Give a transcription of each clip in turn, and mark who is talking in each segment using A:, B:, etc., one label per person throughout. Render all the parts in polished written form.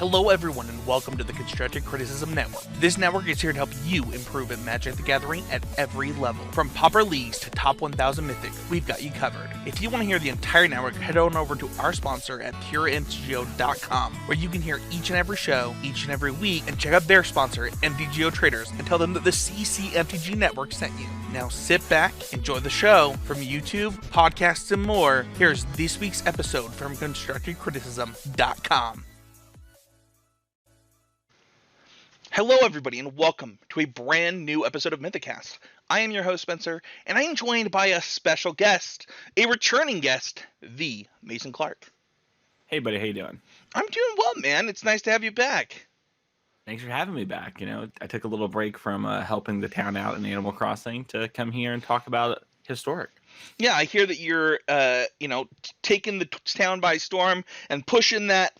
A: Hello everyone and welcome to the Constructive Criticism Network. This network is here to help you improve at Magic the Gathering at every level. From Pauper Leagues to Top 1000 Mythic, we've got you covered. If you want to hear the entire network, head on over to our sponsor at PureMTGO.com, where you can hear each and every show, each and every week, and check out their sponsor, MTGO Traders, and tell them that the CCMTG Network sent you. Now sit back, enjoy the show. From YouTube, podcasts, and more, here's this week's episode from ConstructiveCriticism.com. Hello everybody and welcome to a brand new episode of Mythicast. I am your host Spencer, and I am joined by a special guest, a returning guest, the Mason Clark.
B: Hey buddy, how you doing?
A: I'm doing well, man. It's nice to have you back.
B: Thanks for having me back. You know, I took a little break from helping the town out in Animal Crossing to come here and talk about Historic.
A: Yeah, I hear that you're, taking the town by storm and pushing that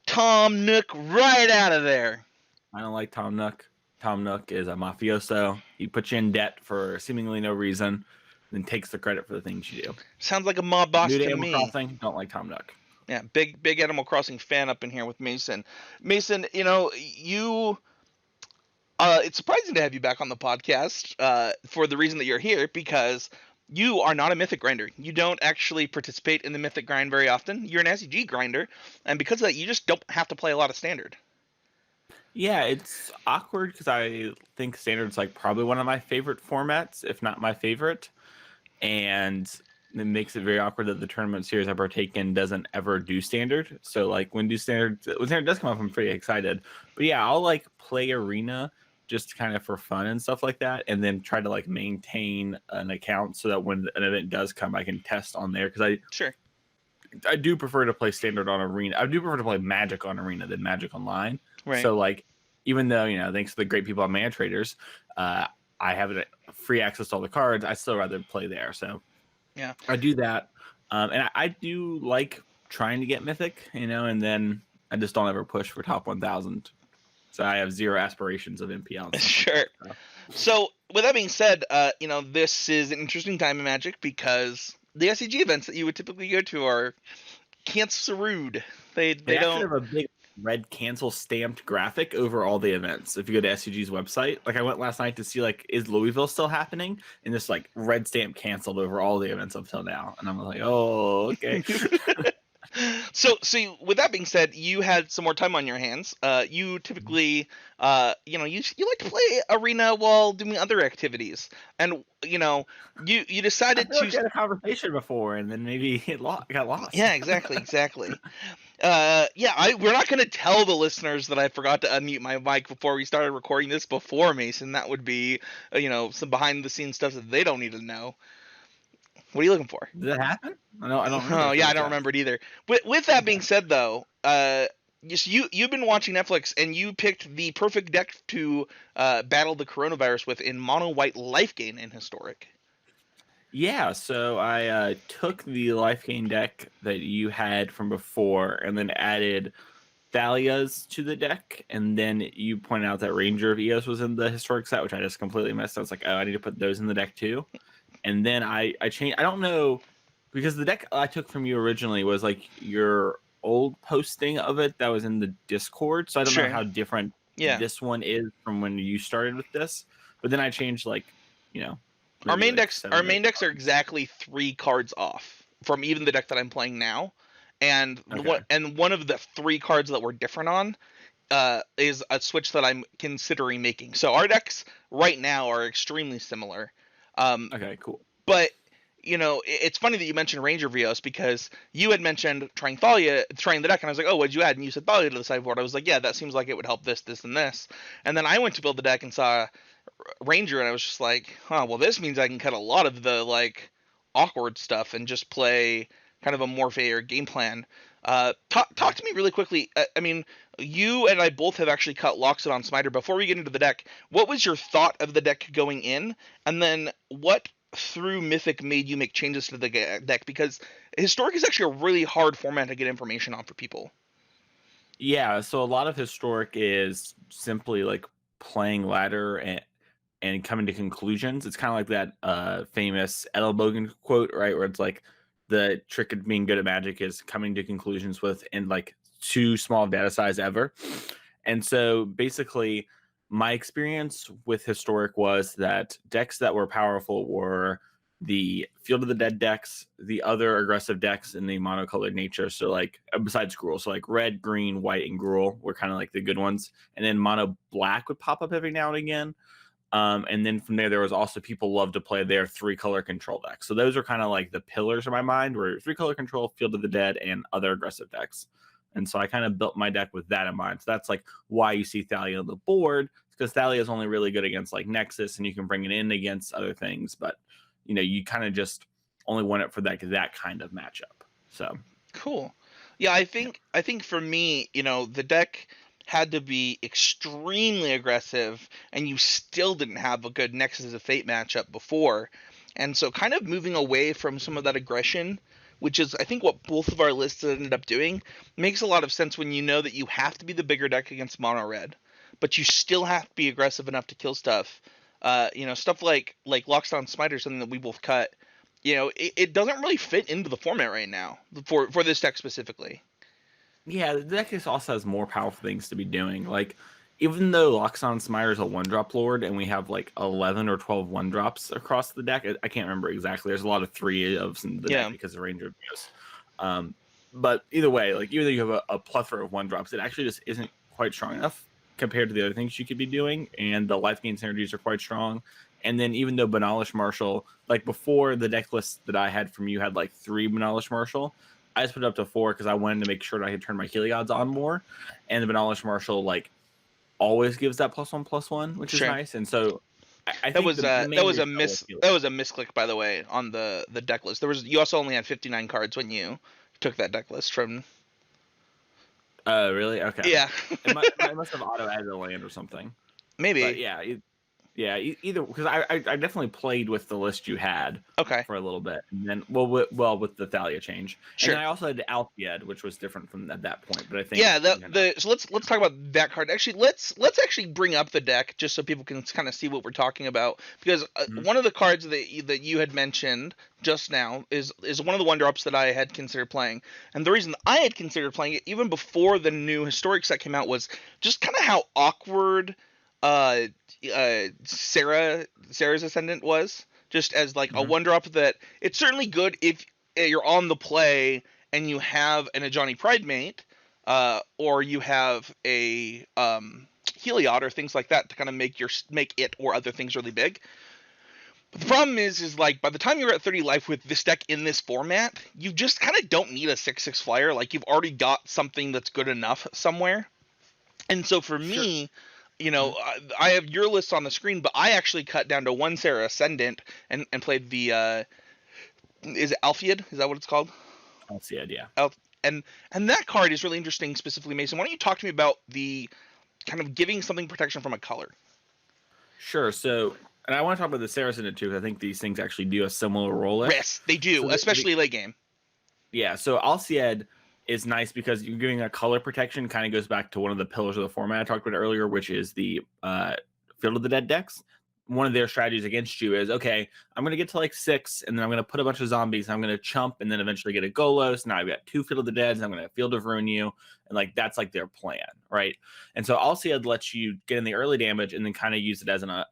A: Tom Nook right out of there.
B: I don't like Tom Nook. Tom Nook is a mafioso. He puts you in debt for seemingly no reason, then takes the credit for the things you do.
A: Sounds like a mob boss
B: New to
A: to
B: Animal
A: me.
B: Crossing, don't like Tom Nook.
A: Yeah, big Animal Crossing fan up in here with Mason. Mason, it's surprising to have you back on the podcast for the reason that you're here, because you are not a Mythic grinder. You don't actually participate in the Mythic grind very often. You're an SEG grinder, and because of that, you just don't have to play a lot of Standard.
B: Yeah, it's awkward because I think Standard's like probably one of my favorite formats, if not my favorite. And it makes it very awkward that the tournament series I partake in doesn't ever do Standard. So like when Standard does come up, I'm pretty excited. But yeah, I'll like play Arena just kind of for fun and stuff like that, and then try to like maintain an account so that when an event does come, I can test on there. Because I do prefer to play Standard on Arena. I do prefer to play Magic on Arena than Magic Online. Right. So, like, even though, thanks to the great people at Man Traders, I have free access to all the cards, I still rather play there. So, yeah, I do that. And I do like trying to get Mythic, and then I just don't ever push for top 1000. So, I have zero aspirations of MPL.
A: Sure. So, with that being said, this is an interesting time in Magic because the SEG events that you would typically go to are canceled. They don't
B: have a big red cancel stamped graphic over all the events. If you go to SCG's website, like I went last night to see like, is Louisville still happening? And this like red stamp canceled over all the events up till now. And I'm like, oh, okay.
A: So with that being said, you had some more time on your hands. You typically, you like to play Arena while doing other activities, and you decided
B: to get a conversation before, and then maybe it got lost.
A: Yeah, exactly. We're not going to tell the listeners that I forgot to unmute my mic before we started recording this before Mason. That would be, some behind the scenes stuff that they don't need to know. What are you looking for?
B: Did that happen? I don't remember.
A: Oh, yeah, I don't remember it either. With that being said, though, you've been watching Netflix, and you picked the perfect deck to battle the coronavirus with in mono white life gain in Historic.
B: Yeah, so I took the life gain deck that you had from before, and then added Thalia's to the deck, and then you pointed out that Ranger of Eos was in the Historic set, which I just completely missed. I was like, oh, I need to put those in the deck too. And then I changed. I don't know, because the deck I took from you originally was like your old posting of it that was in the Discord. So I don't know how different this one is from when you started with this. But then I changed our main decks. Our main decks are exactly 3 cards off from even the deck that I'm playing now. And one of the 3 cards that we're different on is a switch that I'm considering making. So our decks right now are extremely similar. Okay, cool.
A: But it's funny that you mentioned Ranger Vios, because you had mentioned trying the deck, and I was like, oh, what'd you add? And you said Thalia to the sideboard. I was like, yeah, that seems like it would help this, and this. And then I went to build the deck and saw Ranger, and I was just like, well, this means I can cut a lot of the like awkward stuff and just play kind of a more fair game plan. Talk to me really quickly. I mean, you and I both have actually cut Loxodon on Smiter. Before we get into the deck, what was your thought of the deck going in? And then what through Mythic made you make changes to the deck? Because Historic is actually a really hard format to get information on for people.
B: Yeah, so a lot of Historic is simply like playing ladder and coming to conclusions. It's kind of like that famous Ella Bogan quote, right? Where it's like, the trick of being good at Magic is coming to conclusions with and like too small of data size ever. And so basically, my experience with Historic was that decks that were powerful were the Field of the Dead decks, the other aggressive decks in the monocolored nature. So like besides Gruul, so like red, green, white, and Gruul were kind of like the good ones. And then mono black would pop up every now and again. And then from there was also people love to play their 3-color control decks. So those are kind of like the pillars of my mind, were 3-color control, Field of the Dead, and other aggressive decks. And so I kind of built my deck with that in mind. So that's like why you see Thalia on the board, because Thalia is only really good against like Nexus, and you can bring it in against other things. But you kind of just only want it for that kind of matchup. So
A: Cool. Yeah, I think for me, the deck had to be extremely aggressive, and you still didn't have a good Nexus of Fate matchup before. And so kind of moving away from some of that aggression, which is I think what both of our lists ended up doing, makes a lot of sense when you know that you have to be the bigger deck against mono red, but you still have to be aggressive enough to kill stuff. Stuff like Lockstone Smite or something that we both cut. It doesn't really fit into the format right now for this deck specifically.
B: yeah, the deck also has more powerful things to be doing. Like, even though Loxodon Smiter is a 1-drop lord, and we have like 11 or 12 1-drops across the deck, I can't remember exactly. There's a lot of 3 of the
A: Yeah.
B: deck because of Ranger abuse. But either way, like even though you have a plethora of 1-drops, it actually just isn't quite strong enough compared to the other things you could be doing. And the life gain synergies are quite strong. And then even though Banalish Marshall, like before the deck list that I had from you had like 3 Banalish Marshall, I just put it up to 4 because I wanted to make sure that I could turn my Heliod's on more. And the Banalish Marshall like always gives that +1/+1, which is
A: Sure.
B: nice. And so I
A: That
B: think
A: was
B: the main
A: that was a
B: reason I
A: miss
B: like Heliod-
A: that was a misclick, by the way, on the deck list. You also only had 59 cards when you took that deck list from.
B: Really? Okay.
A: Yeah.
B: I must have auto added a land or something. But
A: Maybe.
B: yeah, either because I definitely played with the list you had
A: Okay.
B: for a little bit, and then with the Thalia change, and
A: Sure.
B: then I also had Alfied, which was different from at that point. But I think
A: Yeah, so let's talk about that card. Actually, let's actually bring up the deck just so people can kind of see what we're talking about, because
B: Mhm.
A: one of the cards that you had mentioned just now is one of the 1-drops that I had considered playing. And the reason I had considered playing it even before the new historic set came out was just kind of how awkward uh Sarah's Ascendant was, just as like a
B: Mhm.
A: 1-drop that it's certainly good if you're on the play and you have an Ajani Pridemate, or you have a Heliod or things like that to kind of make it or other things really big. But the problem is like by the time you're at 30 life with this deck in this format, you just kind of don't need a 6/6 flyer. Like you've already got something that's good enough somewhere. And so for
B: Sure.
A: me,
B: Mhm.
A: I have your list on the screen, but I actually cut down to 1 Sarah Ascendant and played the is it Alfied? Is that what it's called?
B: Alciad, yeah.
A: Alf- and that card is really interesting, specifically Mason. Why don't you talk to me about the kind of giving something protection from a color?
B: Sure. So, and I want to talk about the Saracen too, because I think these things actually do a similar role-ish.
A: Yes, they do,
B: So
A: especially late game.
B: yeah, so Alciad is nice because you're giving a color protection. Kind of goes back to one of the pillars of the format I talked about earlier, which is the Field of the Dead decks. One of their strategies against you is, okay, I'm going to get to like 6, and then I'm going to put a bunch of zombies, and I'm going to chump, and then eventually get a Golos. Now I've got 2 Field of the Deads, and I'm going to Field of Ruin you, and like that's like their plan, right? And so Alciad lets you get in the early damage, and then kind of use it as an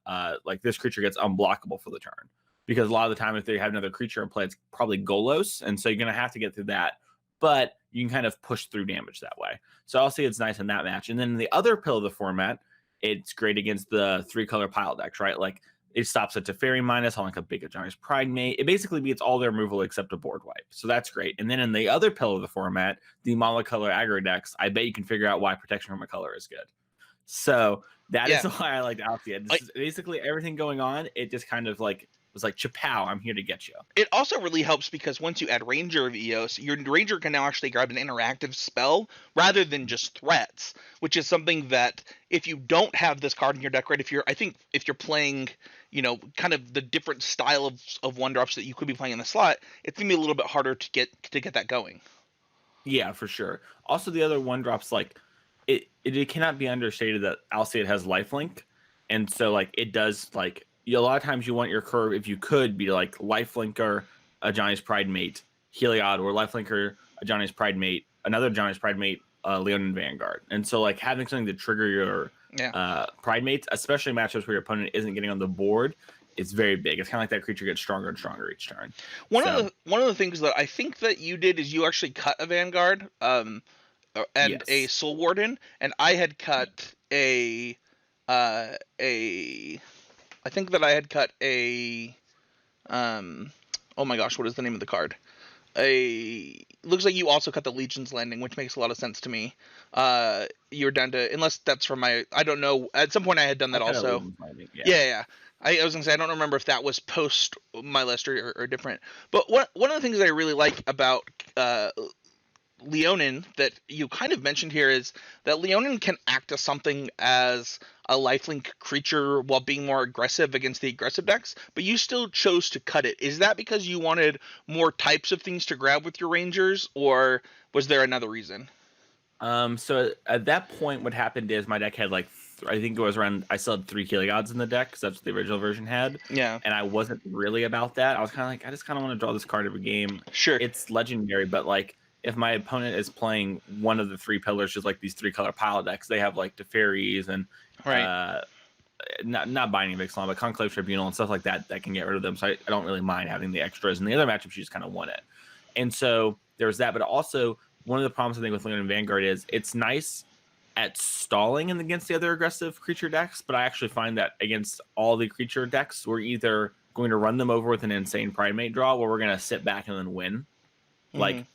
B: like this creature gets unblockable for the turn, because a lot of the time if they have another creature in play, it's probably Golos, and so you're going to have to get through that, but you can kind of push through damage that way. So Alciad's nice in that match, and then the other pill of the format, it's great against the 3-color pile decks, right? Like it stops it to Fairy Minus on like a big Johnny's Pridemate. It basically beats all their removal except a board wipe. So that's great. And then in the other pill of the format, the monocolor aggro decks, I bet you can figure out why protection from a color is good. So that is
A: Yeah.
B: why I like Althea. This is basically everything going on. It just kind of like was like, Chapow, I'm here to get you.
A: It also really helps because once you add Ranger of Eos, your Ranger can now actually grab an interactive spell rather than just threats, which is something that if you don't have this card in your deck, right? If you're playing, kind of the different style of 1-drops that you could be playing in the slot, it's gonna be a little bit harder to get that going.
B: Yeah, for sure. Also, the other 1-drops, like it cannot be understated that Alciad has lifelink, and so like it does like a lot of times you want your curve, if you could, be like lifelinker a Johnny's Pridemate Heliod, or lifelinker a Johnny's Pridemate another Johnny's Pridemate Leonin Vanguard. And so like having something to trigger your
A: Yeah.
B: pride mates, especially matchups where your opponent isn't getting on the board, is very big. It's kind of like that creature gets stronger and stronger each turn. So
A: One of the things that I think that you did is you actually cut a Vanguard, and a
B: yes.
A: Soul Warden, and I had cut a I think that I had cut a oh my gosh, what is the name of the card? Looks like you also cut the Legion's Landing, which makes a lot of sense to me. You're down to, unless that's from my, I don't know. At some point I had done
B: I
A: that
B: kind of
A: also.
B: leave my yeah.
A: Yeah, yeah. I was gonna say I don't remember if that was post my list or different. But one of the things that I really like about Leonin that you kind of mentioned here is that Leonin can act as something as a lifelink creature while being more aggressive against the aggressive decks, but you still chose to cut it. Is that because you wanted more types of things to grab with your Rangers, or was there another reason?
B: So at that point, what happened is my deck had like I think it was around. I still had 3 Heliod's in the deck because that's what the original version had,
A: Yeah,
B: and I wasn't really about that. I was kind of like, I just kind of want to draw this card every game.
A: sure.
B: It's legendary, but like if my opponent is playing one of the 3 pillars, just like these 3-color pile decks, they have like Teferis and
A: Right.
B: uh, not Binding Vixen, but Conclave Tribunal and stuff like that that can get rid of them. So I don't really mind having the extras. And the other matchups, you just kind of want it. And so there's that, but also one of the problems I think with Leonin Vanguard is it's nice at stalling and against the other aggressive creature decks, but I actually find that against all the creature decks, we're either going to run them over with an insane Primate draw, or we're going to sit back and then win.
A: Mm-hmm.
B: Like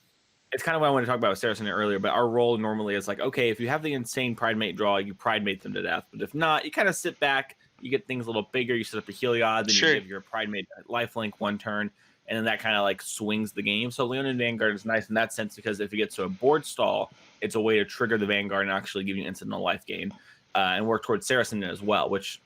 B: it's kind of what I wanted to talk about with Saracen earlier, but our role normally is like, okay, if you have the insane Primate draw, you Primate them to death. But if not, you kind of sit back, you get things a little bigger, you set up a Heliod, then
A: Sure.
B: you give your Primate lifelink one turn, and then that kind of like swings the game. So Leonin Vanguard is nice in that sense because if it gets to a board stall, it's a way to trigger the Vanguard and actually give you instant life gain and work towards Saracen as well, which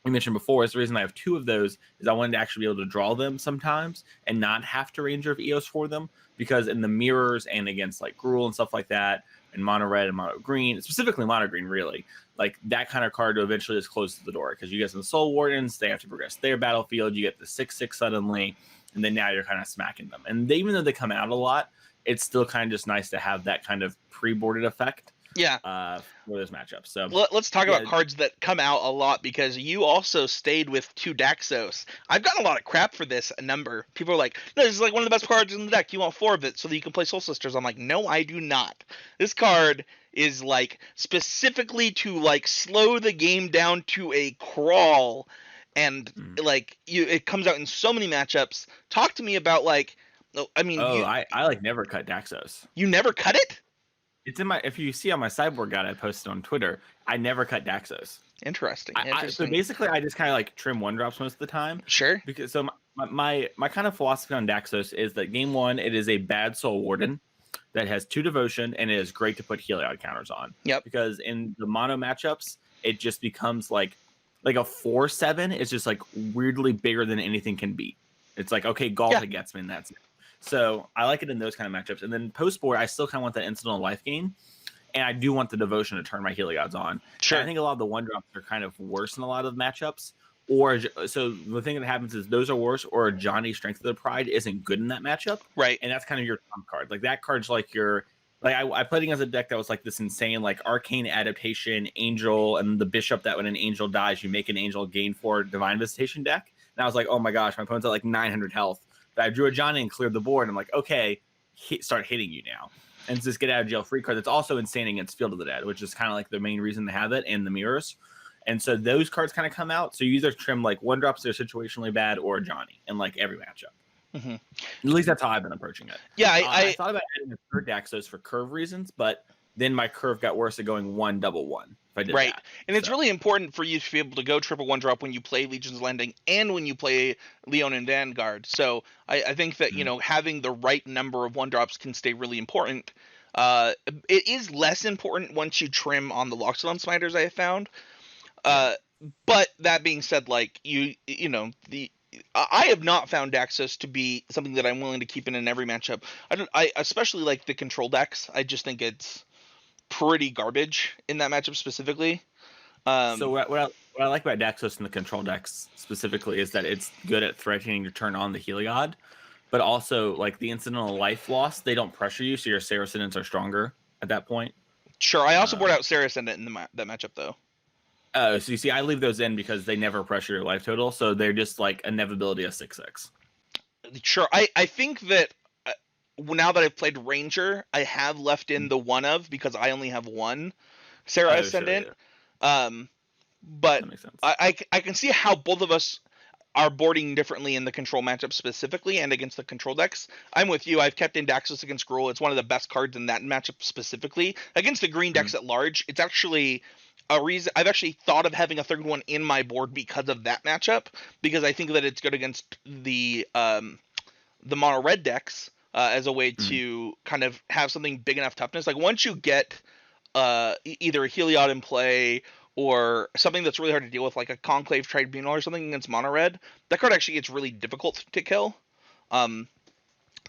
B: we mentioned before is the reason I have 2 of those is I wanted to actually be able to draw them sometimes and not have to Ranger of Eos for them, because in the mirrors and against like Gruul and stuff like that, and mono red and mono green, specifically mono green, really like that kind of card to eventually just closes the door because you get some Soul Wardens, they have to progress their battlefield, you get the 6/6 suddenly, and then now you're kind of smacking them. And even though they come out a lot, it's still kind of just nice to have that kind of pre-boarded effect.
A: Yeah.
B: For those matchups. So
A: let's talk about cards that come out a lot, because you also stayed with 2 Daxos. I've gotten a lot of crap for this. A number people are like, no, this is like one of the best cards in the deck. You want 4 of it so that you can play Soul Sisters. I'm like, no, I do not. This card is like specifically to like slow the game down to a crawl, and like it comes out in so many matchups. Talk to me about like, I mean,
B: I like never cut Daxos.
A: You never cut it?
B: It's in my, if you see on my sideboard guide I posted on Twitter, I never cut Daxos.
A: Interesting.
B: So basically I just kind of like trim 1-drops most of the time.
A: Sure.
B: Because so my kind of philosophy on Daxos is that game 1, it is a bad Soul Warden that has 2 devotion and it is great to put Heliod counters on.
A: Yep.
B: Because in the mono matchups, it just becomes like a 4/7 is just like weirdly bigger than anything can beat. It's like, okay, Galta gets me and that's it. So I like it in those kind of matchups. And then post board, I still kind of want that instant life gain. And I do want the devotion to turn my Heliods on.
A: Sure.
B: And I think a lot of the 1-drops are kind of worse in a lot of matchups. Or so the thing that happens is those are worse, or Johnny Strength of the Pride isn't good in that matchup.
A: Right.
B: And that's kind of your trump card. Like that card's like your, like I played against a deck that was like this insane, like Arcane Adaptation, Angel, and the Bishop that when an Angel dies, you make an Angel gain for Divine Visitation deck. And I was like, oh my gosh, my opponent's at like 900 health. But I drew a Johnny and cleared the board. And I'm like, okay, start hitting you now. And it's this get out of jail free card that's also insane against Field of the Dead, which is kind of like the main reason to have it in the mirrors. And so those cards kind of come out. So you either trim like 1-drops that are situationally bad or Johnny in like every matchup.
A: Mm-hmm.
B: At least that's how I've been approaching it.
A: Yeah,
B: I thought about adding a 3rd Daxos for curve reasons, but then my curve got worse at going 1/1/1. If I did
A: right,
B: that.
A: And it's really important for you to be able to go triple 1-drop when you play Legion's Landing and when you play Leonin Vanguard. So I think that having the right number of 1-drops can stay really important. It is less important once you trim on the Loxodon Smiters, I have found. But that being said, like I have not found Daxos to be something that I'm willing to keep in every matchup. I especially like the control decks. I just think it's pretty garbage in that matchup specifically.
B: So what I like about Daxos and the control decks specifically is that it's good at threatening to turn on the Heliod, but also like the incidental life loss, they don't pressure you, so your Saracens are stronger at that point.
A: Sure. I also board
B: Um,
A: out Sarah Ascendant in that matchup though.
B: so you see, I leave those in because they never pressure your life total, so they're just like inevitability of 6/6.
A: Sure. I think that now that I've played Ranger, I have left in the one of because I only have one Sarah
B: Oh, sure,
A: Ascendant.
B: yeah,
A: Um, but
B: that makes sense.
A: I can see how both of us are boarding differently in the control matchup specifically and against the control decks. I'm with you. I've kept in Daxos against Gruul. It's one of the best cards in that matchup specifically. Against the green decks
B: Mhm.
A: at large, it's actually a reason I've actually thought of having a third one in my board because of that matchup, because I think that it's good against the mono red decks as a way
B: Mhm.
A: to kind of have something big enough toughness. Like once you get either a Heliod in play or something that's really hard to deal with, like a Conclave Tribunal or something against mono red, that card actually gets really difficult to kill. Um,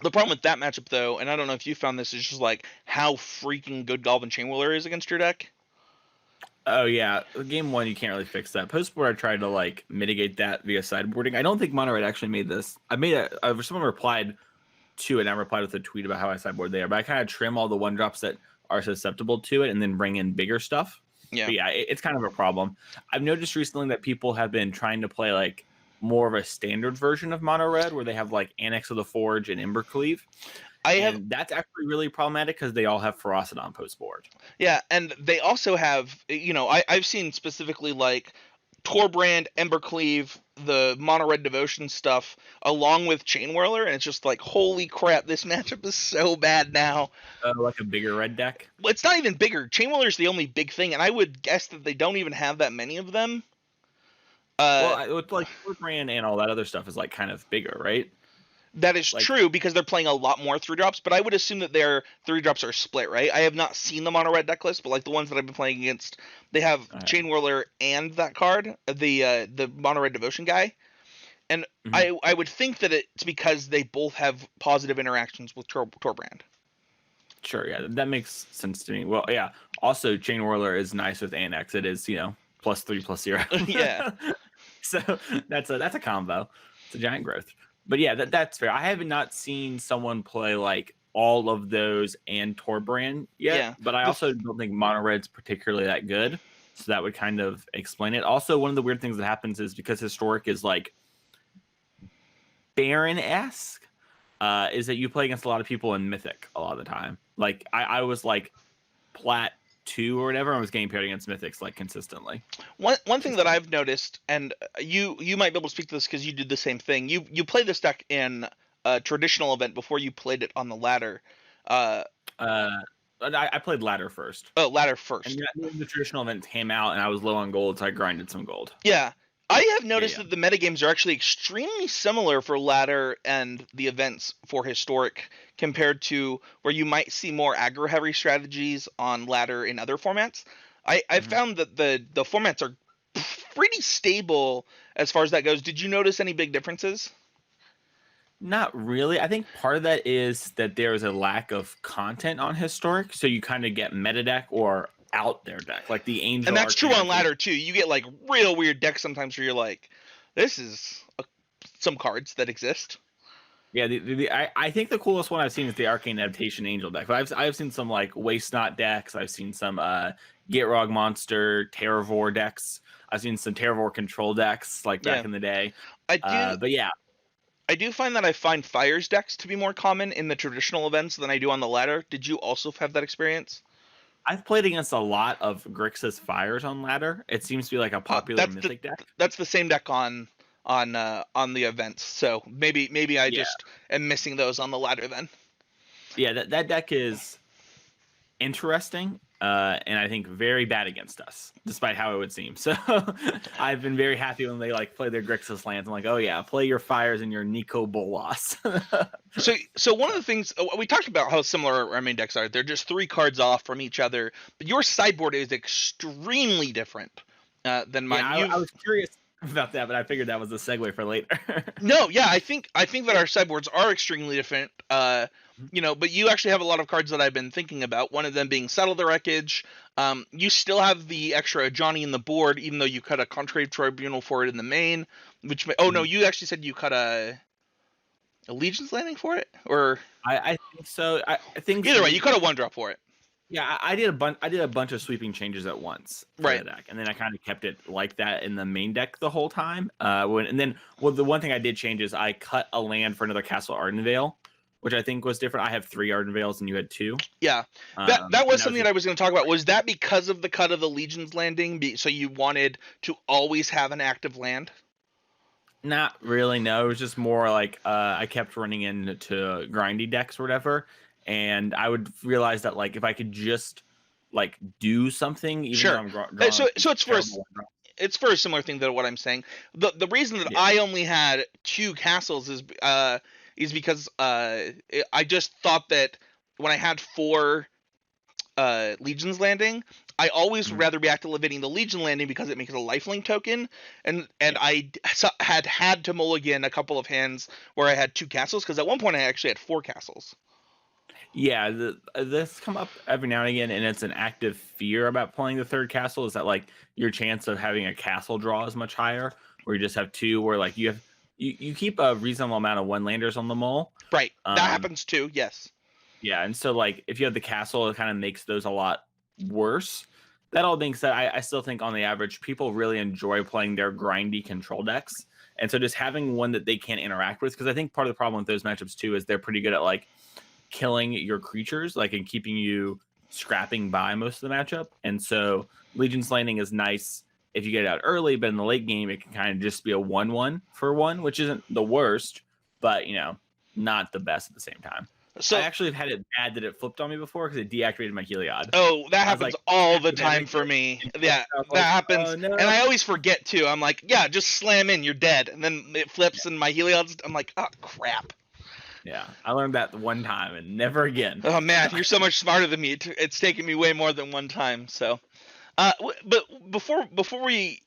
A: the problem with that matchup, though, and I don't know if you found this, is just like how freaking good Galvin Chainwhirler is against your deck.
B: Oh yeah, game one you can't really fix that. Post board I tried to like mitigate that via sideboarding. I don't think Mono Red actually made this. I made someone replied to it, and I replied with a tweet about how I sideboard there. But I kind of trim all the one drops that are susceptible to it, and then bring in bigger stuff.
A: Yeah.
B: But yeah, it's kind of a problem. I've noticed recently that people have been trying to play like more of a standard version of Mono Red, where they have like Annex of the Forge and Embercleave,
A: I have
B: and that's actually really problematic because they all have Ferocity post board.
A: Yeah, and they also have, I've seen specifically like Torbrand, Embercleave, the Mono Red Devotion stuff, along with Chain Whirler, and it's just like, holy crap, this matchup is so bad now.
B: Like a bigger red deck.
A: Well, it's not even bigger. Chain Whirler's the only big thing, and I would guess that they don't even have that many of them.
B: Well,
A: Uh,
B: it's like brand and all that other stuff is like kind of bigger, right?
A: that is
B: Like,
A: true because they're playing a lot more 3-drops, but I would assume that their 3-drops are split, right? I have not seen them on a red deck list, but like the ones that I've been playing against, they have Chain Whirler and that card, the Mono Red Devotion guy. And I would think that it's because they both have positive interactions with Torbrand.
B: sure, yeah, that makes sense to me. Well, yeah. Also, Chain Whirler is nice with Annex. It is, +3/+0.
A: Yeah.
B: So that's a combo. It's a giant growth. But yeah, that's fair. I have not seen someone play like all of those and Torbrand yet.
A: Yeah.
B: But I also don't think Mono Red's particularly that good. So that would kind of explain it. Also, one of the weird things that happens is because Historic is like Baron-esque, is that you play against a lot of people in Mythic a lot of the time. Like I was like Plat 2 or whatever, I was getting paired against Mythics like consistently.
A: One thing that I've noticed, and you might be able to speak to this because you did the same thing. You play this deck in a traditional event before you played it on the ladder.
B: I played ladder first.
A: Oh, ladder
B: And
A: first.
B: the traditional event came out, and I was low on gold, so I grinded some gold.
A: Yeah. I have noticed
B: Yeah.
A: that the metagames are actually extremely similar for ladder and the events for historic compared to where you might see more aggro heavy strategies on ladder in other formats. I've found that the formats are pretty stable as far as that goes. Did you notice any big differences?
B: Not really. I think part of that is that there is a lack of content on historic, so you kind of get meta deck or out there deck, like the Angel.
A: And that's true
B: Arcane
A: on ladder too. You get like real weird decks sometimes where you're like, this is some cards that exist.
B: Yeah, I think the coolest one I've seen is the Arcane Adaptation Angel deck. But I've seen some like Waste Not decks. I've seen some Gitrog Monster, Terravore decks. I've seen some Terravore control decks like back in the day. But yeah,
A: I do find that I find Fires decks to be more common in the traditional events than I do on the ladder. Did you also have that experience?
B: I've played against a lot of Grixis Fires on ladder. It seems to be like a popular Mythic deck.
A: That's the same deck on the events. So maybe I just am missing those on the ladder then.
B: Yeah, that deck is interesting, and I think very bad against us, despite how it would seem. So I've been very happy when they like play their Grixis lands. I'm like, oh yeah, play your Fires and your Nico Bolas.
A: So one of the things we talked about how similar our main decks are. They're just 3 cards off from each other, but your sideboard is extremely different than mine.
B: I was curious about that, but I figured that was a segue for later.
A: No, yeah, I think that our sideboards are extremely different. But you actually have a lot of cards that I've been thinking about. One of them being Settle the Wreckage. You still have the extra Johnny in the board, even though you cut a Conclave Tribunal for it in the main. No, you actually said you cut a Legion's Landing for it, or
B: I think so. I think
A: either way, you cut a 1-drop for it.
B: Yeah, I did a bunch. I did a bunch of sweeping changes at once for
A: Right.
B: the deck, and then I kind of kept it like that in the main deck the whole time. And then, the one thing I did change is I cut a land for another Castle Ardenvale, which I think was different. I have 3 Ardenvales and you had 2.
A: Yeah, that
B: And
A: was
B: that was
A: something that I was going to talk about. Was that because of the cut of the Legion's Landing? So you wanted to always have an active land?
B: not really. No, it was just more like I kept running into grindy decks or whatever, and I would realize that like if I could just like do something, even though
A: Sure.
B: I'm
A: So
B: drawing
A: so
B: terrible.
A: it's for a similar thing to what I'm saying. The reason that
B: Yeah.
A: I only had 2 castles is because I just thought that when I had 4 Legion's Landing, I always would
B: Mhm.
A: rather be activating the Legion Landing because it makes a lifelink token, and
B: Yeah.
A: had to mulligan a couple of hands where I had 2 castles, because at one point I actually had 4 castles.
B: Yeah, this come up every now and again, and it's an active fear about playing the third castle. Is that like your chance of having a castle draw is much higher, where you just have 2, where like you keep a reasonable amount of one landers on the mall.
A: Right, that
B: Um,
A: happens too. Yes.
B: yeah, and so like if you have the castle, it kind of makes those a lot worse. That all being said, I still think on the average, people really enjoy playing their grindy control decks, and so just having one that they can't interact with, because I think part of the problem with those matchups too is they're pretty good at like killing your creatures, like, and keeping you scrapping by most of the matchup. And so Legion's Landing is nice if you get it out early, but in the late game, it can kind of just be a 1/1 for 1, which isn't the worst, but not the best at the same time. I
A: So,
B: actually have had it bad that it flipped on me before because it deactivated my Heliod.
A: oh, that
B: I was
A: happens
B: like,
A: all the
B: active
A: time for
B: everything,
A: me.
B: and
A: Yeah,
B: I was
A: that
B: like, oh
A: happens, and
B: no.
A: I always forget too. I'm like, yeah, just slam in, you're dead, and then it flips, and my Heliod's. I'm like, oh crap.
B: Yeah, I learned that one time and never again.
A: Oh man, you're so much smarter than me. It's taken me way more than one time. So, but before we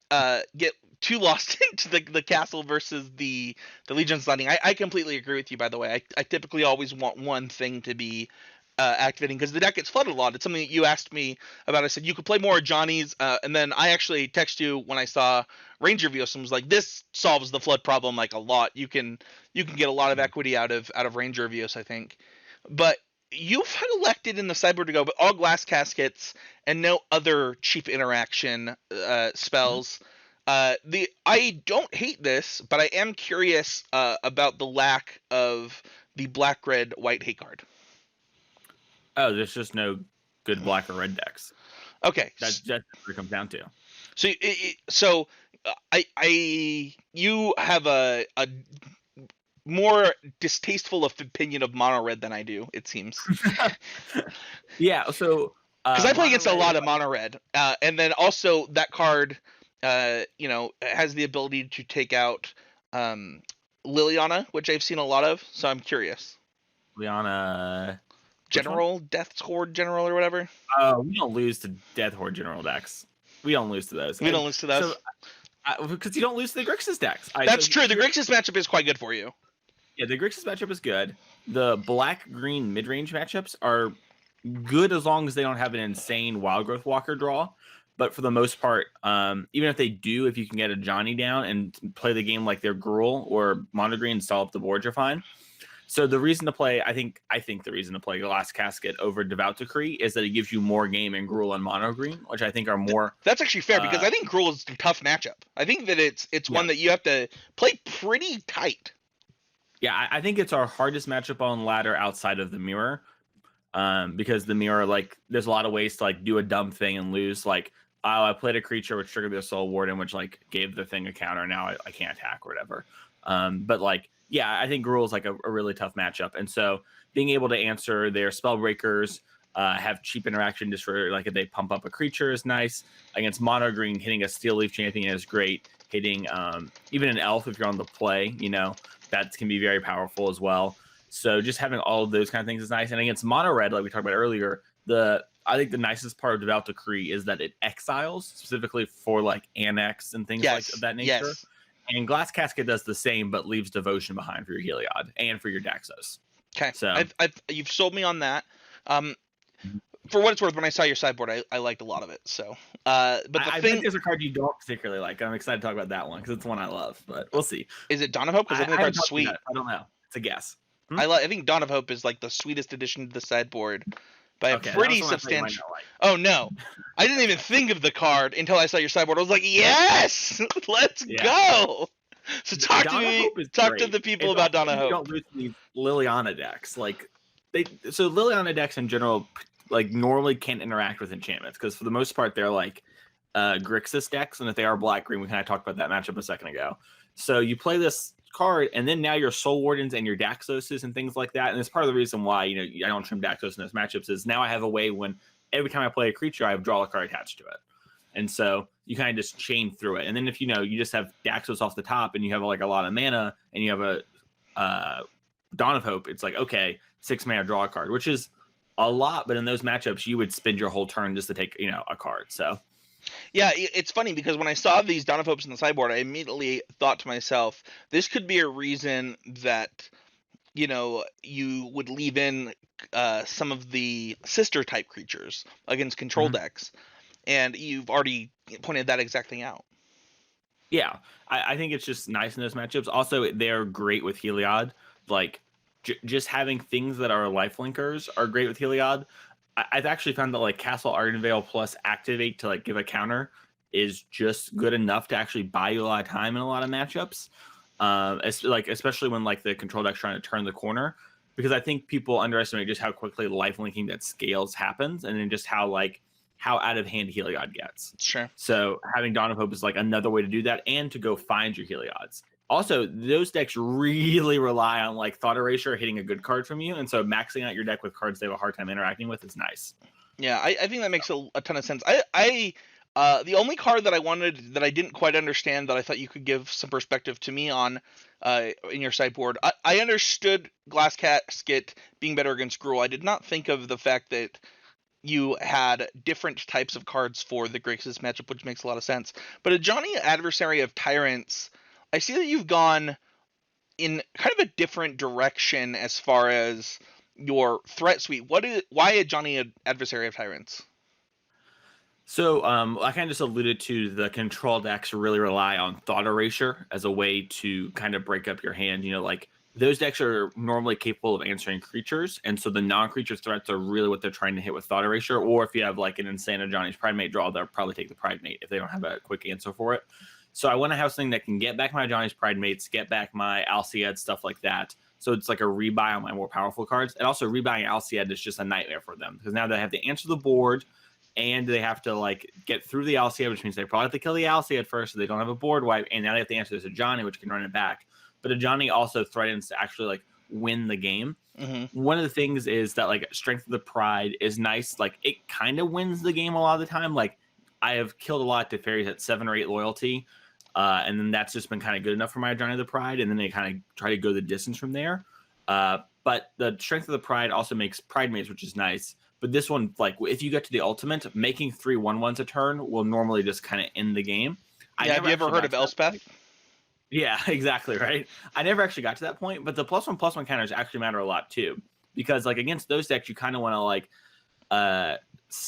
A: get too lost into the castle versus the Legion's Landing, I completely agree with you. By the way, I typically always want one thing to be activating, because the deck gets flooded a lot. It's something that you asked me about. I said you could play more Johnny's, and then I actually texted you when I saw Ranger Vios and was like, this solves the flood problem like a lot. You can get a lot of equity out of Ranger Vios, I think. But you've elected in the sideboard to go but all glass caskets and no other cheap interaction spells. The I don't hate this, but I am curious about the lack of the black red white hate card.
B: Oh, there's just no good black or red decks.
A: Okay,
B: That's what it comes down to.
A: so you have a more distasteful opinion of mono red than I do. It seems,
B: Yeah, so
A: because I play
B: mono
A: against a
B: red,
A: lot of mono red, and then also that card, has the ability to take out Liliana, which I've seen a lot of. So I'm curious.
B: Liana, which one?
A: General, Death's Horde General, or whatever.
B: We don't lose to Death Horde General decks. We don't lose to those.
A: We
B: And
A: don't list to
B: so
A: those.
B: because you don't lose to the Grixis decks.
A: That's true. The Grixis matchup is quite good for you.
B: Yeah, the Grixis matchup is good. The black green mid range matchups are good as long as they don't have an insane Wild Growth Walker draw. But for the most part, even if they do, if you can get a Johnny down and play the game like they're Gruul or Mono Green and stall up the board, you're fine. So the reason to play, I think the reason to play Glass Casket over Devout Decree is that it gives you more game in Gruul and Mono Green, which I think are more.
A: That's actually fair, because I think Gruul is a tough matchup. I think that it's one that you have to play pretty tight.
B: Yeah, I think it's our hardest matchup on ladder outside of the mirror, because the mirror, like, there's a lot of ways to like do a dumb thing and lose. Like, oh, I played a creature which triggered their Soul Warden, which like gave the thing a counter. Now I can't attack or whatever. But like, yeah, I think Gruul is like a really tough matchup, and so being able to answer their spell breakers, have cheap interaction just for like if they pump up a creature is nice. Against Mono Green, hitting a Steel Leaf Champion is great. Hitting even an Elf if you're on the play, that can be very powerful as well. So just having all of those kind of things is nice. And against Mono Red, like we talked about earlier, I think the nicest part of Devout Decree is that it exiles specifically for like Annex and things like of that nature.
A: Yes.
B: And Glass Casket does the same, but leaves Devotion behind for your Heliod and for your Daxos.
A: Okay.
B: So
A: You've sold me on that. For what it's worth, when I saw your sideboard, I liked a lot of it. So, but
B: I think there's a card you don't particularly like. I'm excited to talk about that one because it's one I love, but we'll see.
A: Is it Dawn of Hope? Because I think the card's sweet.
B: I don't know. It's a guess.
A: I think Dawn of Hope is like the sweetest addition to the sideboard by a
B: Okay, that was
A: pretty
B: the one I thought you might
A: substantial.
B: not like.
A: Oh no, I didn't even think of the card until I saw your sideboard. I was like, yes, let's
B: Yeah.
A: go. So talk to
B: Donna
A: me.
B: Hope is
A: Talk to
B: great.
A: the people
B: It's
A: about
B: also
A: Donna
B: you
A: Hope.
B: don't lose to these Liliana decks. Like so Liliana decks in general like normally can't interact with enchantments because for the most part they're like Grixis decks, and if they are black green, we kind of talked about that matchup a second ago. So you play this card, and then now your Soul Wardens and your Daxoses and things like that. And it's part of the reason why I don't trim Daxos in those matchups is now I have a way when every time I play a creature, I have draw a card attached to it. And so you kind of just chain through it. And then if you just have Daxos off the top and you have like a lot of mana and you have a Dawn of Hope, it's like, okay, 6 mana draw a card, which is a lot. But in those matchups, you would spend your whole turn just to take, a card. So
A: Yeah, it's funny because when I saw these Dawn of Hopes in the sideboard, I immediately thought to myself, this could be a reason that you would leave in some of the sister type creatures against control decks, and you've already pointed that exact thing out.
B: yeah, I think it's just nice in those matchups. Also, they're great with Heliod. Like, just having things that are lifelinkers are great with Heliod. I've actually found that like Castle Ardenvale plus Activate to like give a counter is just good enough to actually buy you a lot of time in a lot of matchups. Especially when like the control deck's trying to turn the corner, because I think people underestimate just how quickly life linking that scales happens, and then just how out of hand Heliod gets.
A: Sure.
B: So having Dawn of Hope is like another way to do that and to go find your Heliods. Also, those decks really rely on like Thought Erasure hitting a good card from you, and so maxing out your deck with cards they have a hard time interacting with is nice.
A: Yeah, I think that makes a ton of sense. The only card that I wanted that I didn't quite understand that I thought you could give some perspective to me on in your sideboard, I understood Glass Casket being better against Gruul. I did not think of the fact that you had different types of cards for the Grixis matchup, which makes a lot of sense. But Ajani, Adversary of Tyrants, I see that you've gone in kind of a different direction as far as your threat suite. Why Ajani, Adversary of Tyrants?
B: So I kind of just alluded to the control decks really rely on Thought Erasure as a way to kind of break up your hand. Like those decks are normally capable of answering creatures, and so the non-creature threats are really what they're trying to hit with Thought Erasure. Or if you have like an insane Johnny's Pridemate draw, they'll probably take the Pridemate if they don't have a quick answer for it. So I want to have something that can get back my Johnny's Pridemates, get back my Alciad, stuff like that. So it's like a rebuy on my more powerful cards. And also rebuying Alciad is just a nightmare for them because now they have to answer the board and they have to like get through the Alciad, which means they probably have to kill the Alciad first so they don't have a board wipe. And now they have to answer this Ajani, which can run it back. But Ajani also threatens to actually like win the game.
A: Mm-hmm.
B: One of the things is that like Strength of the Pride is nice. Like it kind of wins the game a lot of the time. Like I have killed a lot to fairies at 7 or 8 loyalty. And then that's just been kind of good enough for my Ajani of the Pride. And then they kind of try to go the distance from there. But the Strength of the Pride also makes Pridemates, which is nice. But this one, like if you get to the ultimate, making 3 1/1s a turn will normally just kind of end the game.
A: Yeah, have you ever heard of Elspeth?
B: Yeah, exactly, right? I never actually got to that point, but the +1/+1 counters actually matter a lot too. Because like against those decks, you kind of want to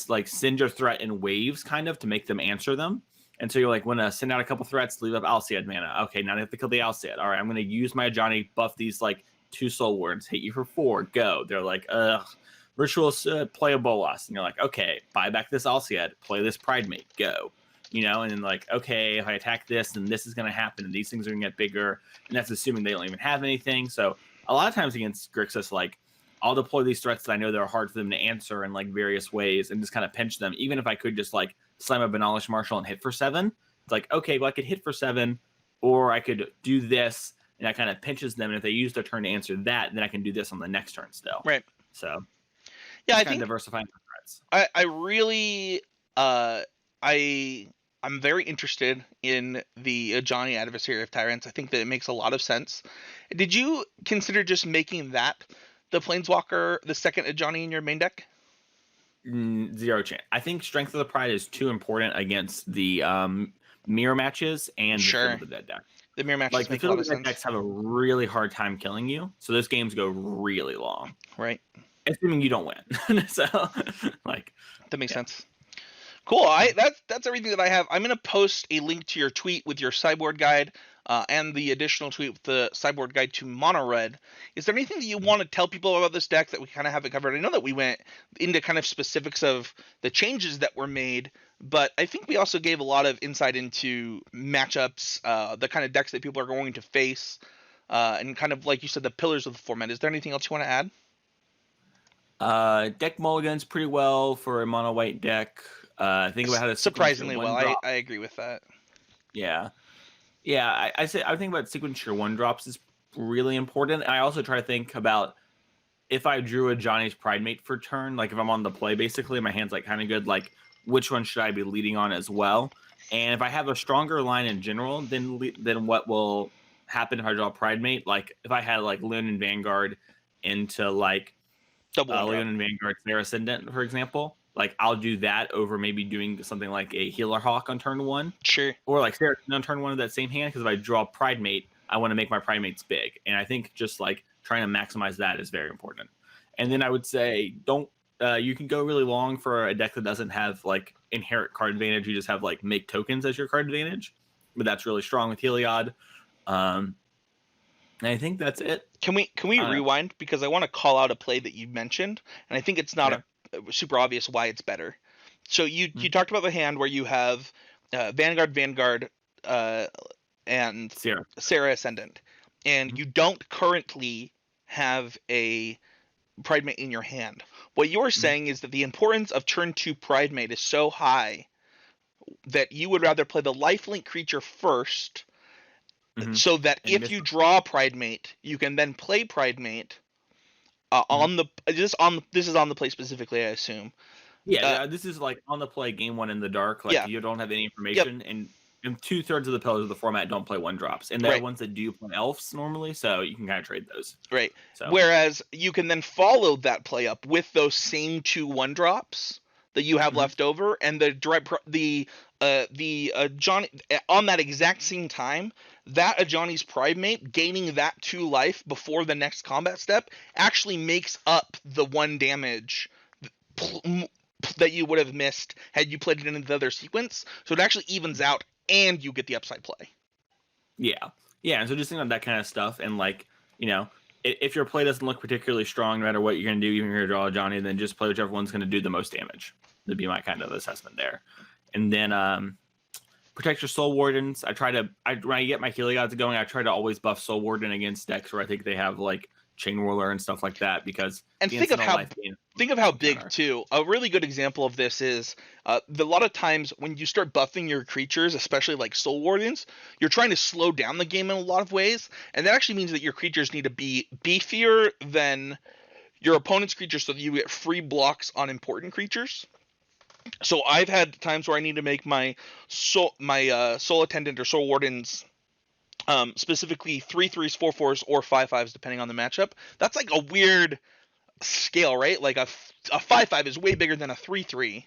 B: like send your threat in waves kind of to make them answer them. And so you're like, want to send out a couple threats, leave up Alciad mana. Okay, now they have to kill the Alciad. All right, I'm going to use my Ajani, buff these like 2 Soul Wards, hit you for 4, go. They're like, Ritual, play a Bolas. And you're like, okay, buy back this Alciad, play this Pridemate, go. And then like, okay, if I attack this, then this is going to happen, and these things are going to get bigger. And that's assuming they don't even have anything. So a lot of times against Grixis, like, I'll deploy these threats that I know they're hard for them to answer in like various ways and just kind of pinch them, even if I could just like slam a Banalish Marshal and hit for 7. It's like, okay, well, I could hit for 7, or I could do this, and that kind of pinches them. And if they use their turn to answer that, then I can do this on the next turn still.
A: Right.
B: So,
A: yeah, I
B: think diversifying the threats.
A: I really, I'm very interested in the Ajani Adversary of Tyrants. I think that it makes a lot of sense. Did you consider just making that the Planeswalker, the second Ajani in your main deck?
B: 0 chance. I think Strength of the Pride is too important against the mirror matches and the Field of the Dead deck.
A: The mirror matches
B: like
A: make
B: the
A: a lot
B: Field
A: of
B: of the
A: sense.
B: Dead decks have a really hard time killing you, so those games go really long.
A: Right.
B: Assuming you don't win. So, like
A: that makes sense. Cool. That's everything that I have. I'm gonna post a link to your tweet with your sideboard guide and the additional tweet with the sideboard guide to mono red. Is there anything that you want to tell people about this deck that we kind of haven't covered? I know that we went into kind of specifics of the changes that were made, but I think we also gave a lot of insight into matchups, the kind of decks that people are going to face, and kind of like you said, the pillars of the format. Is there anything else you want to add?
B: Deck mulligans pretty well for a mono white deck. Think about how to sequence your
A: Surprisingly
B: one
A: well.
B: drop.
A: I agree with that.
B: Yeah, yeah. I think about sequence your one drops is really important. I also try to think about if I drew a Johnny's Pride Mate for turn, like if I'm on the play, basically my hand's like kind of good. Like which one should I be leading on as well? And if I have a stronger line in general, then what will happen if I draw Pride Mate? Like if I had like Leon and Vanguard into like
A: Double one drop.
B: Leon and Vanguard Snare Ascendant, for example, like I'll do that over maybe doing something like a Healer Hawk on turn one,
A: Sure.
B: or like Snare Ascendant on turn one of that same hand. Because if I draw Pride Mate, I want to make my Pride Mates big, and I think just like trying to maximize that is very important. And then I would say don't. You can go really long for a deck that doesn't have like inherent card advantage. You just have like make tokens as your card advantage, but that's really strong with Heliod. And I think that's it.
A: Can we rewind, because I want to call out a play that you mentioned, and I think it's not super obvious why it's better. So you talked about the hand where you have Vanguard, and Sarah Ascendant, and you don't currently have a Pride Mate in your hand. What you're saying is that the importance of turn 2 Pride Mate is so high that you would rather play the lifelink creature first, so that if you draw Pride Mate, you can then play Pride Mate on the this is on the play specifically, I assume.
B: Yeah, this is like on the play game one in the dark. Like you don't have any information, and 2/3 of the pillars of the format don't play one drops, and there are ones that do play elves normally, so you can kind of trade those.
A: Right.
B: So.
A: Whereas you can then follow that play up with those same 2 1-drops that you have left over, and the Johnny on that exact same time, that Johnny's Pride Mate gaining that 2 life before the next combat step actually makes up the 1 damage that you would have missed had you played it in the other sequence. So it actually evens out, and you get the upside play.
B: Yeah. And so just think about that kind of stuff, and like, you know, if your play doesn't look particularly strong, no matter what you're going to do, you're going to draw a Johnny, then just play whichever one's going to do the most damage. That'd be my kind of assessment there. And then protect your Soul Wardens. When I get my Heliods going, I try to always buff Soul Warden against decks where I think they have like Chain Whirler and stuff like that, because
A: think of how big too. A really good example of this is a lot of times when you start buffing your creatures, especially like Soul Wardens, you're trying to slow down the game in a lot of ways, and that actually means that your creatures need to be beefier than your opponent's creatures so that you get free blocks on important creatures. So I've had times where I need to make my Soul Attendant or Soul Wardens specifically 3/3s, 4/4s, or 5/5s depending on the matchup. That's like a weird scale, right? Like a 5/5 is way bigger than a 3/3,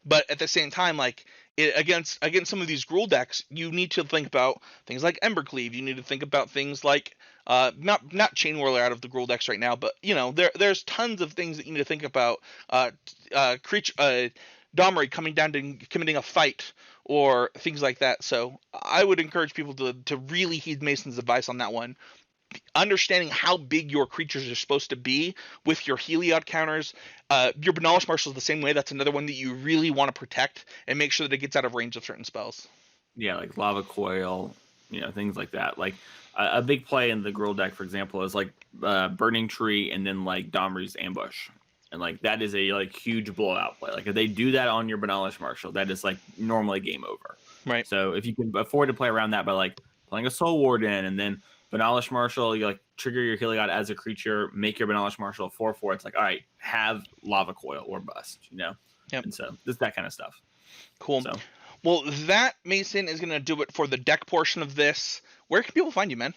A: but at the same time, like against some of these Gruul decks, you need to think about things like Embercleave. You need to think about things like not Chain Whirler out of the Gruul decks right now, but you know there's tons of things that you need to think about. Domri coming down to committing a fight or things like that. So I would encourage people to really heed Mason's advice on that one. Understanding how big your creatures are supposed to be with your Heliod counters. Your Benalis Marshal is the same way. That's another one that you really want to protect and make sure that it gets out of range of certain spells.
B: Yeah, like Lava Coil, things like that. Like a big play in the Gruul deck, for example, is like Burning Tree and then like Domri's Ambush. And like that is a like huge blowout play. Like if they do that on your Benalis Marshal, that is like normally game over.
A: Right.
B: So if you can afford to play around that by like playing a Soul Warden and then Benalis Marshal, you like trigger your Heliod as a creature, make your Benalis Marshal 4/4. It's like, all right, have Lava Coil or bust, Yep. And so just that kind of stuff.
A: Cool. So. Well, that, Mason, is going to do it for the deck portion of this. Where can people find you, man?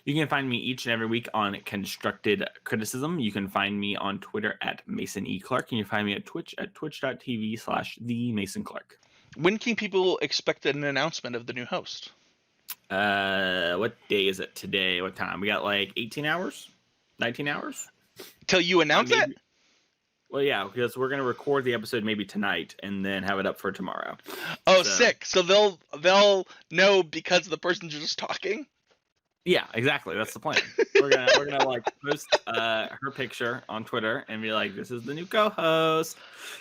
B: You can find me each and every week on Constructed Criticism. You can find me on Twitter at Mason E. Clark, and you can find me at Twitch at twitch.tv/TheMasonClark.
A: When can people expect an announcement of the new host?
B: What day is it today? What time? We got like 18 hours? 19 hours?
A: Till you announce it?
B: Well, yeah, because we're gonna record the episode maybe tonight and then have it up for tomorrow.
A: Oh,
B: So
A: sick. So they'll know because the person's just talking.
B: yeah, exactly. That's the plan. We're gonna like post her picture on Twitter and be like, "This is the new co-host,"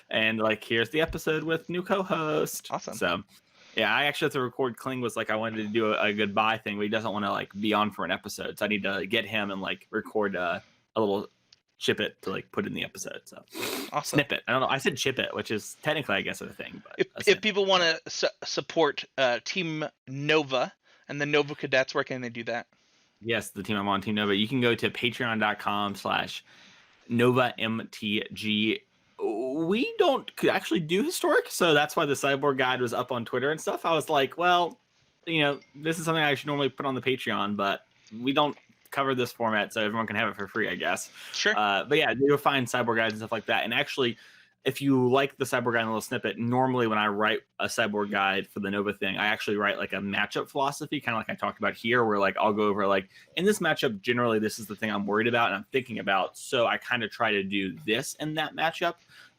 B: and like, "Here's the episode with new co-host."
A: Awesome.
B: So yeah, I actually have to record. Kling was like, I wanted to do a goodbye thing, but he doesn't want to like be on for an episode, so I need to get him and like record a little chip it to like put in the episode. So
A: Awesome.
B: snippet. I don't know. I said chip it, which is technically, I guess, a thing. But
A: If people want to support Team Nova and the Nova Cadets, where can they do that?
B: Yes, the team I'm on, Team Nova. You can go to patreon.com/NovaMTG. We don't actually do historic, so that's why the Cyborg Guide was up on Twitter and stuff. I was like, well, this is something I should normally put on the Patreon, but we don't cover this format, so everyone can have it for free, I guess.
A: Sure.
B: But yeah, you'll find Cyborg Guides and stuff like that. And actually, if you like the Cyborg Guide and a little snippet, normally when I write a Cyborg Guide for the Nova thing, I actually write like a matchup philosophy, kind of like I talked about here, where like I'll go over like, in this matchup, generally this is the thing I'm worried about and I'm thinking about. So I kind of try to do this in that matchup.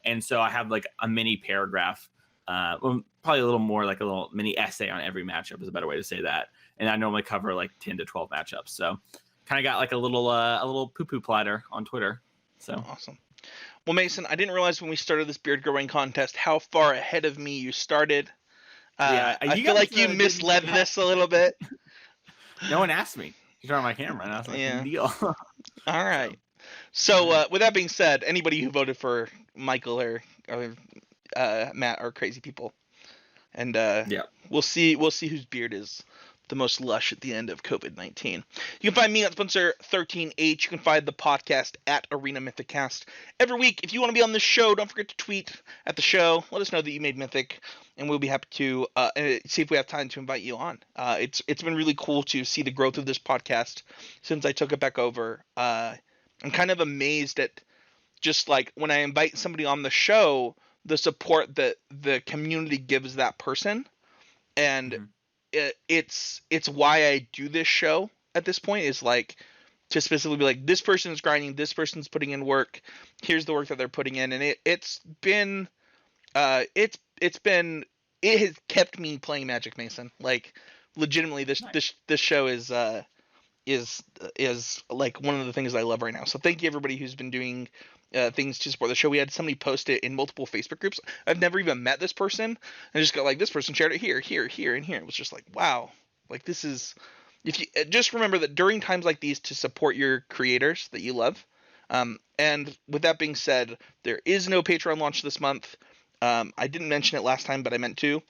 B: And so I have like a mini paragraph, well, probably a little more like a little mini essay on every matchup is a better way to say that. And I normally cover like 10 to 12 matchups. So kind of got like a little poo-poo platter on Twitter. So
A: awesome. Well, Mason, I didn't realize when we started this beard growing contest how far ahead of me you started.
B: Yeah,
A: I feel like you misled this a little bit.
B: No one asked me. You turned on my camera, and I was like,
A: Yeah.
B: deal.
A: All right. So with that being said, anybody who voted for Michael or Matt are crazy people, and
B: yeah,
A: we'll see whose beard is the most lush at the end of COVID-19. You can find me at Spencer 13H. You can find the podcast at Arena Mythicast. Every week, if you want to be on this show, don't forget to tweet at the show. Let us know that you made Mythic, and we'll be happy to see if we have time to invite you on. It's been really cool to see the growth of this podcast since I took it back over. I'm kind of amazed at just like when I invite somebody on the show, the support that the community gives that person, and it's why I do this show at this point, is like to specifically be like, this person's grinding, this person's putting in work, here's the work that they're putting in, and it has kept me playing Magic, Mason. Like legitimately, this show is like one of the things I love right now. So thank you everybody who's been doing things to support the show. We had somebody post it in multiple Facebook groups. I've never even met this person, and just got like, this person shared it here, and here. It was just like, wow, like this is. If you just remember that during times like these, to support your creators that you love. And with that being said, there is no Patreon launch this month. I didn't mention it last time, but I meant to.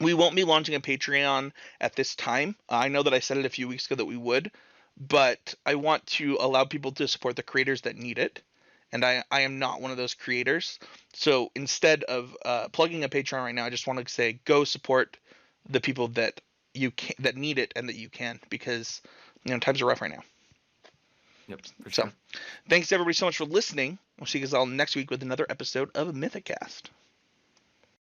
A: We won't be launching a Patreon at this time. I know that I said it a few weeks ago that we would, but I want to allow people to support the creators that need it. And I am not one of those creators. So instead of plugging a Patreon right now, I just want to say, go support the people that that need it and that you can, because times are rough right now.
B: Yep. For sure.
A: So thanks everybody so much for listening. We'll see you guys all next week with another episode of Mythicast.